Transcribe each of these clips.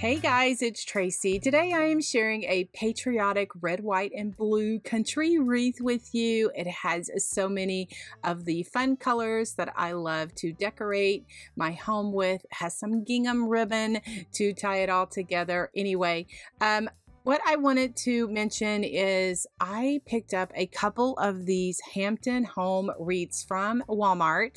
Hey guys, it's Tracy. Today I am sharing a patriotic red, white, and blue country wreath with you. It has so many of the fun colors that I love to decorate my home with. It has some gingham ribbon to tie it all together. Anyway, what I wanted to mention is I picked up a couple of these Hampton home wreaths from Walmart.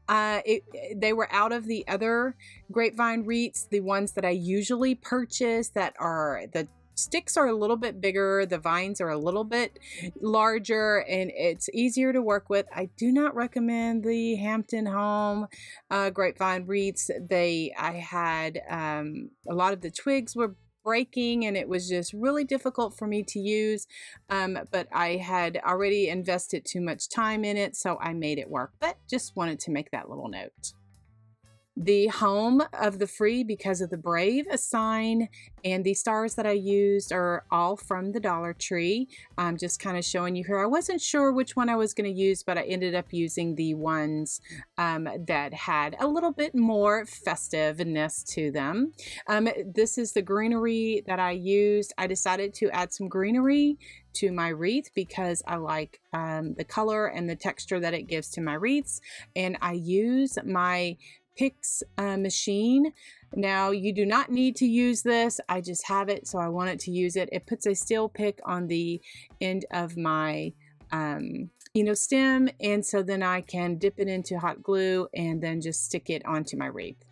They were out of the other Grapevine wreaths, the ones that I usually purchase that are the sticks are a little bit bigger, the vines are a little bit larger, and it's easier to work with. I do not recommend the Hampton home Grapevine wreaths. I had a lot of the twigs were breaking and it was just really difficult for me to use, but I had already invested too much time in it, so I made it work. But just wanted to make that little note. The home of the free because of the brave sign and the stars that I used are all from the Dollar Tree. I'm just kind of showing you here. I wasn't sure which one I was going to use, but I ended up using the ones that had a little bit more festiveness to them. This is the greenery that I used. I decided to add some greenery to my wreath because I like the color and the texture that it gives to my wreaths, and I use my picks machine. Now you do not need to use this, I just have it so I wanted to use it. It puts a steel pick on the end of my stem, and so then I can dip it into hot glue and then just stick it onto my wreath.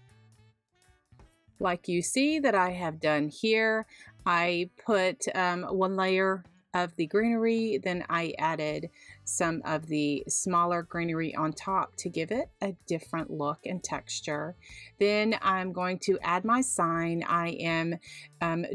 Like you see that I have done here, I put one layer of the greenery, then I added some of the smaller greenery on top to give it a different look and texture. Then I'm going to add my sign. I am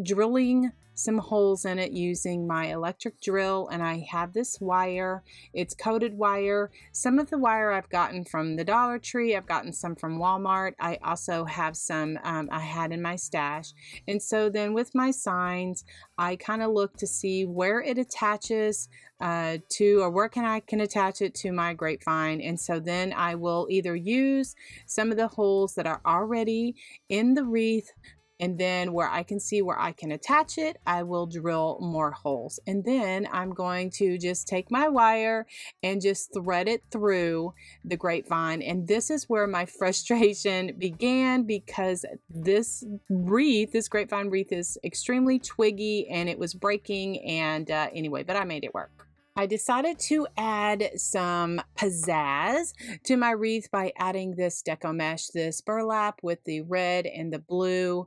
drilling some holes in it using my electric drill, and I have this wire. It's coated wire. Some of the wire I've gotten from the Dollar Tree. I've gotten some from Walmart. I also have some I had in my stash. And so then with my signs, I kind of look to see where it attaches to, or where I can attach it to my grapevine. And so then I will either use some of the holes that are already in the wreath, and then where I can see where I can attach it, I will drill more holes. And then I'm going to just take my wire and just thread it through the grapevine. And this is where my frustration began, because this grapevine wreath is extremely twiggy and it was breaking. And anyway, but I made it work. I decided to add some pizzazz to my wreath by adding this Deco Mesh, this burlap with the red and the blue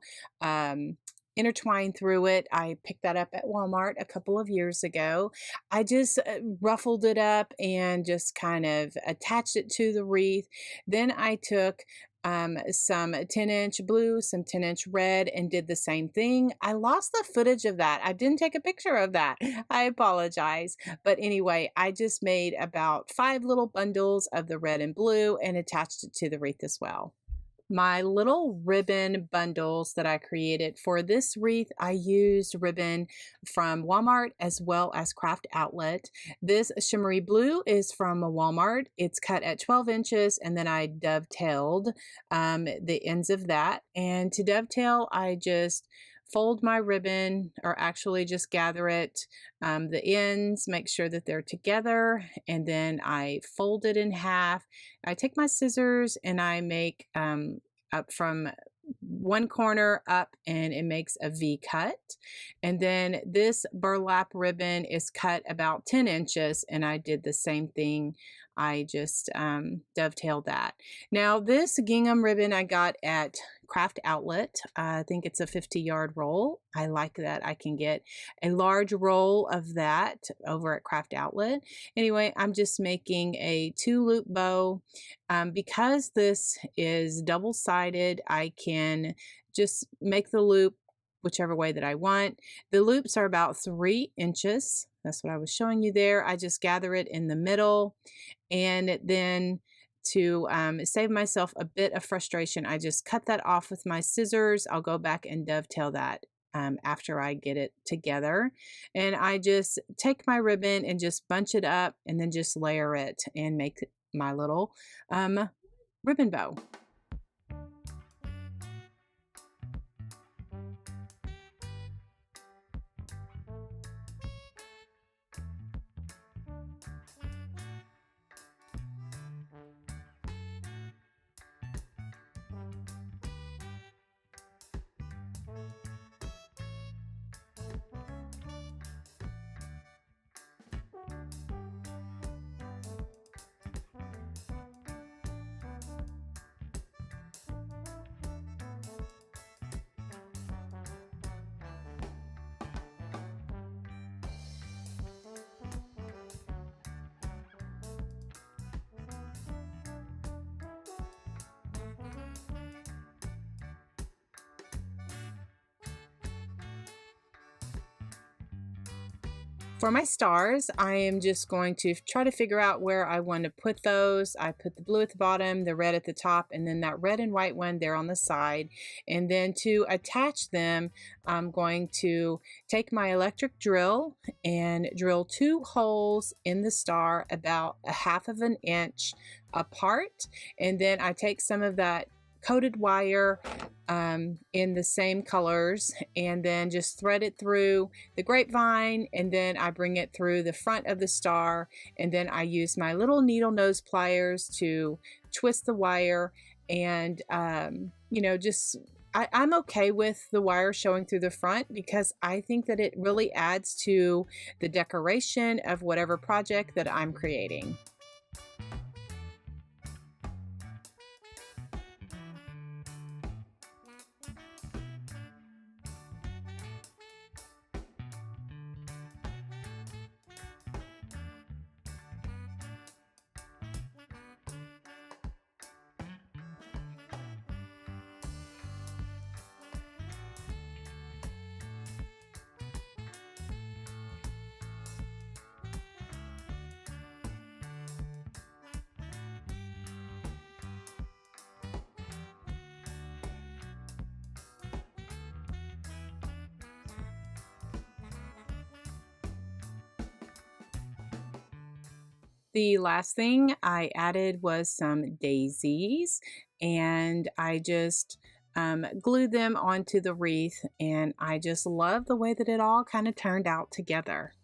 intertwined through it. I picked that up at Walmart a couple of years ago. I just ruffled it up and just kind of attached it to the wreath. Then I took some 10-inch blue, some 10-inch red, and did the same thing. I lost the footage of that. I didn't take a picture of that. I apologize. But anyway, I just made about 5 little bundles of the red and blue and attached it to the wreath as well. My little ribbon bundles that I created for this wreath, I used ribbon from Walmart as well as Craft Outlet. This shimmery blue is from Walmart. It's cut at 12 inches, and then I dovetailed the ends of that. And to dovetail, I just fold my ribbon, or actually just gather it, the ends, make sure that they're together, and then I fold it in half. I take my scissors and I make up from one corner up, and it makes a V cut. And then this burlap ribbon is cut about 10 inches, and I did the same thing. I just dovetailed that. Now this gingham ribbon I got at Craft Outlet. I think it's a 50-yard roll. I like that I can get a large roll of that over at Craft Outlet. Anyway, I'm just making a 2-loop bow. Because this is double-sided, I can just make the loop whichever way that I want. The loops are about 3 inches. That's what I was showing you there. I just gather it in the middle, and then to save myself a bit of frustration, I just cut that off with my scissors. I'll go back and dovetail that after I get it together. And I just take my ribbon and just bunch it up and then just layer it and make my little ribbon bow. For my stars, I am just going to try to figure out where I want to put those. I put the blue at the bottom, the red at the top, and then that red and white one there on the side. And then to attach them, I'm going to take my electric drill and drill 2 holes in the star about 1/2 of an inch apart. And then I take some of that coated wire in the same colors and then just thread it through the grapevine, and then I bring it through the front of the star, and then I use my little needle nose pliers to twist the wire. And you know, just I'm okay with the wire showing through the front because I think that it really adds to the decoration of whatever project that I'm creating. The last thing I added was some daisies, and I just glued them onto the wreath, and I just love the way that it all kind of turned out together.